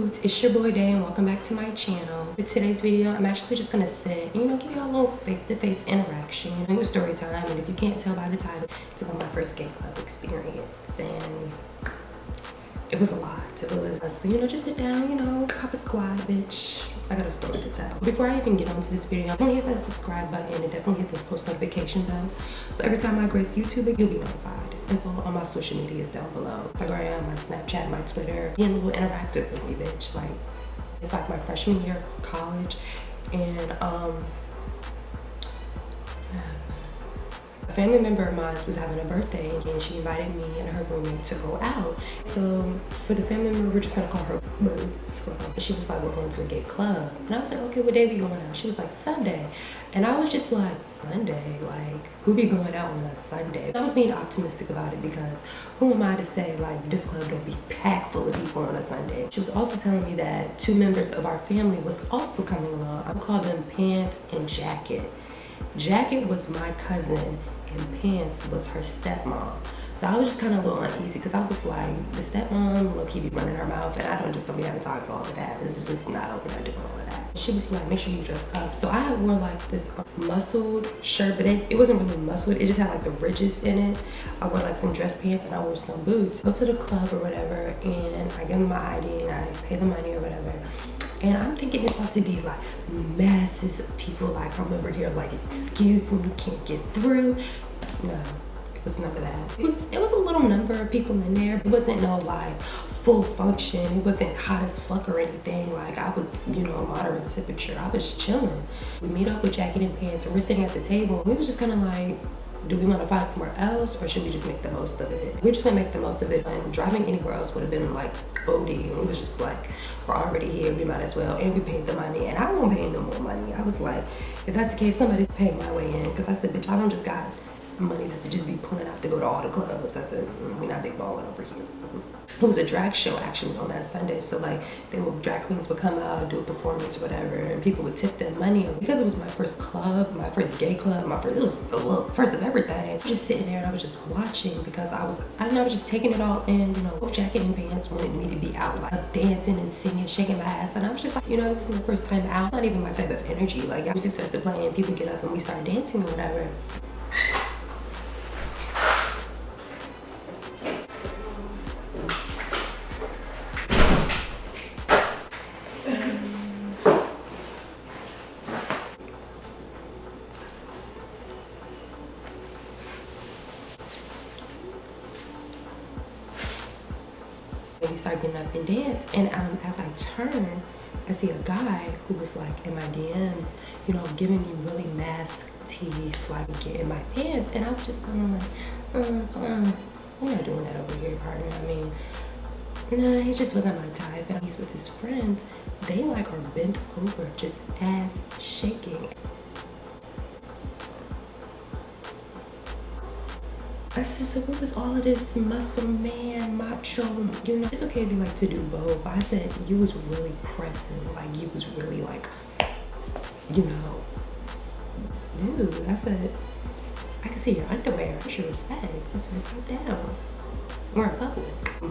boots? It's your boy Day and welcome back to my channel. With today's video, I'm actually just gonna sit and give y'all a little face-to-face interaction. It was story time, and if you can't tell by the title, it's about my first gay club experience, and it was a lot. It was, so just sit down, pop a squat, bitch. I got a story to tell. Before I even get onto this video, definitely hit that subscribe button and definitely hit those post notification bells. So every time I grace YouTube, you'll be notified. And follow all my social medias down below. Instagram, my Snapchat, my Twitter. Being a little interactive with me, bitch. Like, it's like my freshman year of college. And a family member of mine was having a birthday and she invited me and her roommate to go out. So for the family member, we're just gonna call her Boots. She was like, we're going to a gay club. And I was like, okay, what day we going out? She was like, Sunday. And I was just like, Sunday? Like, who be going out on a Sunday? I was being optimistic about it because who am I to say like this club don't be packed full of people on a Sunday? She was also telling me that two members of our family was also coming along. I call them Pants and Jacket. Jacket was my cousin and Pants was her stepmom. So I was just kind of a little uneasy because I was like, the stepmom low-key be running her mouth and I don't be having time for all of that. This is just not, we're not doing all of that. She was like, make sure you dress up. So I wore like this muscled shirt, but it wasn't really muscled. It just had like the ridges in it. I wore like some dress pants and I wore some boots. Go to the club or whatever and I give them my ID and I pay the money or whatever. And I'm thinking it's about to be like masses of people. Like I'm over here like, excuse me, can't get through. No, it was none of that. It was a little number of people in there. It wasn't no like full function. It wasn't hot as fuck or anything. Like I was, moderate temperature. I was chilling. We meet up with Jacket and Pants and we're sitting at the table. We was just kind of like, do we want to find somewhere else or should we just make the most of it? We're just gonna make the most of it, and driving anywhere else would have been like OD. And we was just like, we're already here, we might as well. And we paid the money and I won't pay no more money. I was like, if that's the case, somebody's paying my way in, because I said, bitch, I don't just got money to just be pulling out to go to all the clubs. I said, we're not big balling over here. It was a drag show actually on that Sunday, so like drag queens would come out, do a performance or whatever, and people would tip them money. Because it was my first club, my first gay club, it was a little first of everything. I was just sitting there and I was just watching because I was just taking it all in. Both Jacket and Pants wanted me to be out like dancing and singing, shaking my ass, and I was just like, this is my first time out. It's not even my type of energy. Like music starts to play and people get up and we start dancing or whatever. We start getting up and dance, and as I turn, I see a guy who was like in my DMs, giving me really mask tease, like getting my pants, and I was just kind of like, we're not doing that over here, partner. I mean, nah, he just wasn't my type, and he's with his friends. They like are bent over, just ass shaking. I said, so what was all of this muscle man, macho, It's okay if you like to do both. I said, you was really pressing. Like, you was really like, dude, I said, I can see your underwear. I should respect. I said, calm down. We're in public.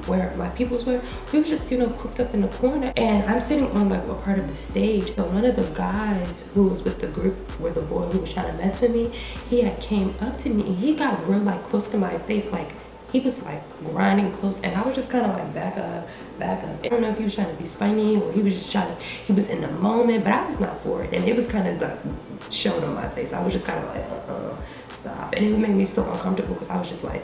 Where my peoples were, we was just, cooked up in the corner. And I'm sitting on like a part of the stage. So one of the guys who was with the group, where the boy who was trying to mess with me, he had came up to me and he got real like close to my face. Like he was like grinding close, and I was just kind of like back up. I don't know if he was trying to be funny or he was just he was in the moment, but I was not for it. And it was kind of like showing on my face. I was just kind of like, stop. And it made me so uncomfortable because I was just like,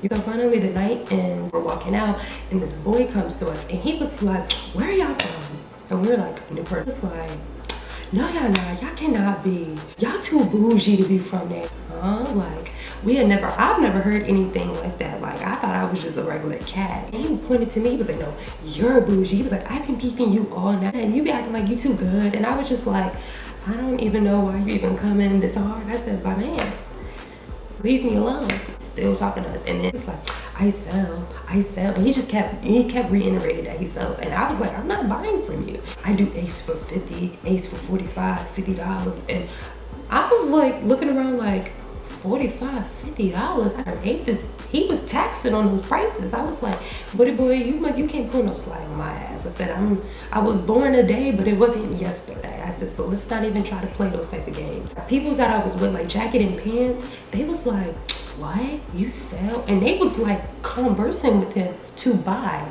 so finally the night, and we're walking out and this boy comes to us and he was like, where are y'all from? And we were like, Newport. He was like, no, y'all not, y'all cannot be, y'all too bougie to be from there. Like I've never heard anything like that. Like I thought I was just a regular cat. And he pointed to me, he was like, no, you're bougie. He was like, I've been peeping you all night and you be acting like you too good. And I was just like, I don't even know why you even come in this hard. I said, my man, leave me alone. Still talking to us, and then it's like, I sell, and he kept reiterating that he sells, and I was like, I'm not buying from you. I do ace for 50, ace for 45, $50, and I was like looking around like, $45, $50. I hate this he was taxing on those prices. I was like, buddy boy, you can't pull no slack on my ass. I said, I was born today, but it wasn't yesterday. I said, so let's not even try to play those type of games. People that I was with, like Jacket and Pants, they was like, what? You sell? And they was like conversing with him to buy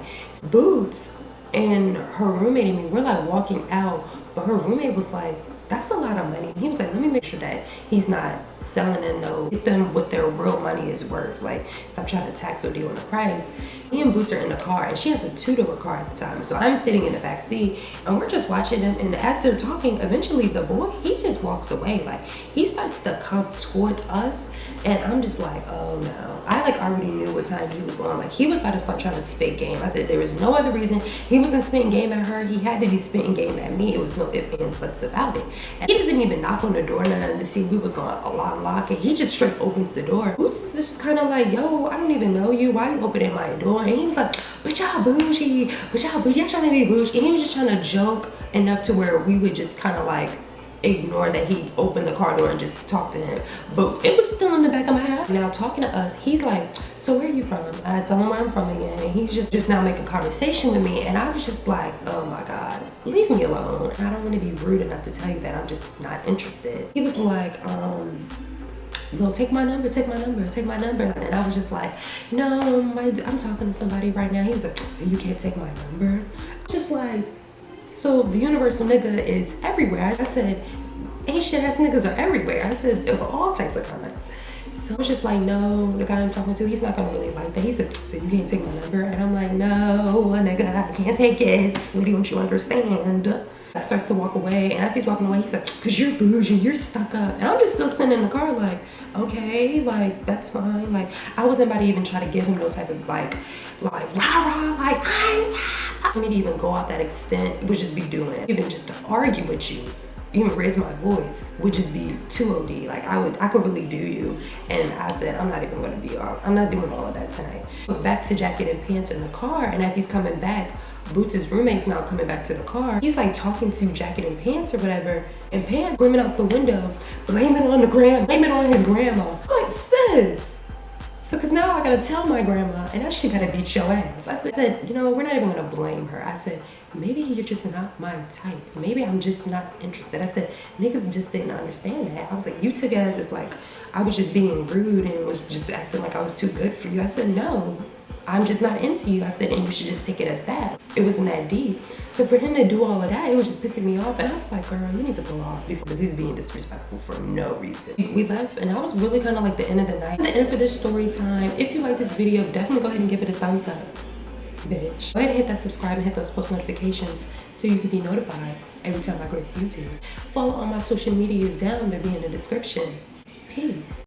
boots. And her roommate and me, we're like walking out, but her roommate was like, that's a lot of money. He was like, let me make sure that he's not selling in no, get them what their real money is worth. Like, stop trying to tax or deal on the price. Me and Boots are in the car, and she has a two-door car at the time. So I'm sitting in the back seat, and we're just watching them. And as they're talking, eventually the boy, he just walks away. Like, he starts to come towards us. And I'm just like, oh no. I like already knew what time he was on. Like, he was about to start trying to spit game. I said there was no other reason. He wasn't spitting game at her. He had to be spitting game at me. It was no ifs, ands, buts about it. And he doesn't even knock on the door nothing to see if we was going to unlock it. He just straight opens the door. Boots is just kind of like, yo, I don't even know you. Why you opening my door? And he was like, but y'all bougie. But y'all bougie. Y'all trying to be bougie. And he was just trying to joke enough to where we would just kind of like ignore that he opened the car door and just talked to him. But it was still in the back of my head. Now talking to us, he's like, so where are you from? I tell him where I'm from again, and he's just now making conversation with me. And I was just like, oh my God, leave me alone. I don't want to be rude enough to tell you that I'm just not interested. He was like, you gonna take my number, take my number, take my number. And I was just like, no, I'm talking to somebody right now. He was like, so you can't take my number? Just like, so the universal nigga is everywhere. I said, ain't shit ass niggas are everywhere. I said, of all types of comments. So I was just like, no, the guy I'm talking to, he's not gonna really like that. He said, so you can't take my number? And I'm like, no, nigga, I can't take it. Sweetie, don't you understand? I starts to walk away, and as he's walking away, he's like, cause you're bougie, you're stuck up. And I'm just still sitting in the car like, okay, like, that's fine. Like, I wasn't about to even try to give him no type of like, rah-rah, like, for me to even go out that extent, it would just be doing it. Even just to argue with you, even raise my voice, would just be too OD. Like, I could really do you. And I said, I'm not even gonna be I'm not doing all of that tonight. I was back to Jacket and Pants in the car, and as he's coming back, Boots' roommate's now coming back to the car. He's like talking to Jacket and Pants or whatever, and Pants screaming out the window, blame it on his grandma. I'm like, sis. So, cause now I gotta tell my grandma, and now she gotta beat your ass. I said, you know, we're not even gonna blame her. I said, maybe you're just not my type. Maybe I'm just not interested. I said, niggas just didn't understand that. I was like, you took it as if like I was just being rude and was just acting like I was too good for you. I said, no, I'm just not into you. I said, and you should just take it as that. It wasn't that deep. So for him to do all of that, it was just pissing me off. And I was like, girl, you need to go off because he's being disrespectful for no reason. We left, and I was really kind of like the end of the night. The end for this story time. If you like this video, definitely go ahead and give it a thumbs up, bitch. Go ahead and hit that subscribe and hit those post notifications so you can be notified every time I grace YouTube. Follow all my social medias down. They'll be in the description. Peace.